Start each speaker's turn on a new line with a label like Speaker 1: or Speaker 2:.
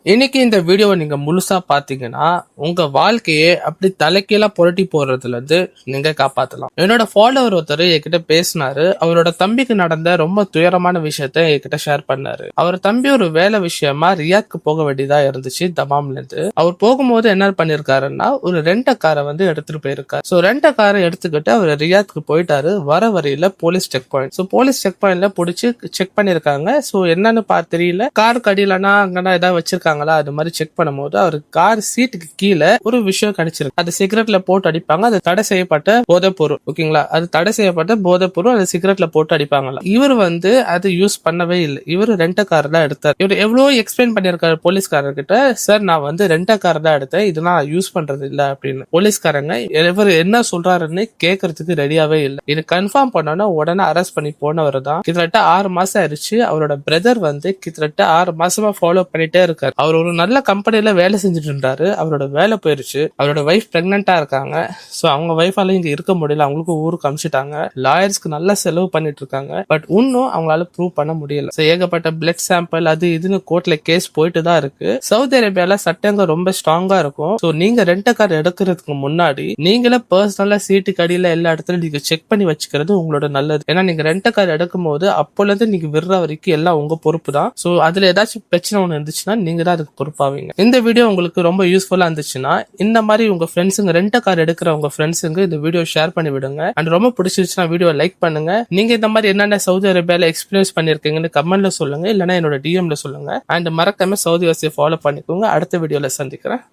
Speaker 1: இன்னைக்கு இந்த வீடியோவை நீங்க முழுசா பாத்தீங்கன்னா உங்க வாழ்க்கையே அப்படி தலைக்கீழா புரட்டி போடுறதுல இருந்து நீங்க காப்பாத்தலாம். என்னோட ஃபாலோவர் ஒருத்தர் என்கிட்ட பேசினாரு. அவரோட தம்பிக்கு நடந்த ரொம்ப துயரமான விஷயத்த என்கிட்ட ஷேர் பண்ணாரு. அவர் தம்பி ஒரு வேலை விஷயமா ரியாத்க்கு போக வேண்டியதா இருந்துச்சு தமாம்ல இருந்து. அவர் போகும்போது என்ன பண்ணிருக்காருன்னா ஒரு ரெண்ட காரை எடுத்துட்டு போயிருக்காரு. சோ ரெண்ட காரை எடுத்துக்கிட்டு அவர் ரியாத்க்கு போயிட்டாரு. வர வரையில police check point. So police check பாயிண்ட்ல புடிச்சு செக் பண்ணிருக்காங்க. சோ என்னன்னு தெரியல. கார் கடியிலனா அங்கன்னா ஏதாவது வச்சிருக்காங்களா அது மாதிரி செக் பண்ணும்போது அவர் கார் சீட்டுக்கு கீழே ஒரு விஷயம் கிடைச்சிருக்கு. அது சிகரெட்ல போட்டு அடிப்பாங்க. அது தடை செய்யப்பட்ட போதைப் பொருள். ஓகேங்களா, அது தடை செய்யப்பட்ட போதைப் பொருள். அது சிகரெட்ல போட்டு அடிப்பாங்களா. இவர் அது யூஸ் பண்ணவே இல்லை. இவர் ரெண்ட கார் தான் எடுத்தார். இவர் எவ்வளவு எக்ஸ்பிளைன் பண்ணிருக்காரு போலீஸ்காரர் கிட்ட. சார் நான் ரெண்ட கார் தான் எடுத்தேன், இது நான் யூஸ் பண்றது இல்ல அப்படின்னு. போலீஸ்காரங்க இவர் என்ன சொல்றாருன்னு கேட்கறதுக்கு ரெடியாவே இல்லை. இது கன்ஃபார்ம் பண்ணோன்னா உடனே அரெஸ்ட் பண்ணி போனவர் தான். கிட்டத்தட்ட 6 மாசம் ஆயிடுச்சு. அவரோட பிரதர் கிட்டத்தட்ட 6 மாசமா ஃபாலோ பண்ணிட்டே இருக்காரு. அவர் ஒரு நல்ல கம்பெனில வேலை செஞ்சுட்டு இருந்தாரு. அவரோட வேலை போயிருச்சு. அவரோட வைஃப் பிரெக்னெண்டா இருக்காங்க. சோ அவங்க வைஃபால இங்க இருக்க முடியல. அவங்களுக்கு ஊருக்கு அமிச்சிட்டாங்க. லாயர்ஸ்க்கு நல்ல செலவு பண்ணிட்டு இருக்காங்க. பட் இன்னும் அவங்களால ப்ரூவ் பண்ண முடியல. ஏகப்பட்ட பிளட் சாம்பிள் அது இதுன்னு கோர்ட்ல கேஸ் போயிட்டு தான் இருக்கு. சவுதி அரேபியால சட்டங்கள் ரொம்ப ஸ்ட்ராங்கா இருக்கும். சோ நீங்க ரெண்ட் கார் எடுக்கிறதுக்கு முன்னாடி நீங்களே பர்சனலா சீட்டுக்கு அடியில எல்லா இடத்துலயும் நீங்க செக் பண்ணி வச்சுக்கிறது உங்களோட நல்லது. ஏன்னா நீங்க ரெண்ட் கார் எடுக்கும் போது அப்போல இருந்து நீங்க விடுற வரைக்கும் எல்லாம் உங்க பொறுப்பு தான். சோ அதுல ஏதாச்சும் பிரச்சனை ஒண்ணு இருந்துச்சுன்னா நீங்க தான் அதுக்கு பொறுப்பாவீங்க. இந்த வீடியோ உங்களுக்கு ரொம்ப யூஸ்ஃபுல்லா இருந்துச்சுன்னா இந்த மாதிரி உங்க ஃப்ரெண்ட்ஸுங்க ரெண்ட் கார் எடுக்கிற உங்க ஃப்ரெண்ட்ஸுங்க இந்த வீடியோ ஷேர் பண்ணி விடுங்க. அண்ட் ரொம்ப பிடிச்சிருச்சுன்னா வீடியோ லைக் பண்ணுங்க. நீங்க இந்த மாதிரி என்னென்ன சவுதி அரேபியால எக்ஸ்பீரியன்ஸ் பண்ணிருக்கீங்கன்னு கமெண்ட்ல சொல்லுங்க, இல்லைன்னா என்னோட டிஎம்ல சொல்லுங்க. அண்ட் மறக்காம சவுதி வாசியை ஃபாலோ பண்ணிக்கோங்க. அடுத்த வீடியோல சந்திக்கிறேன்.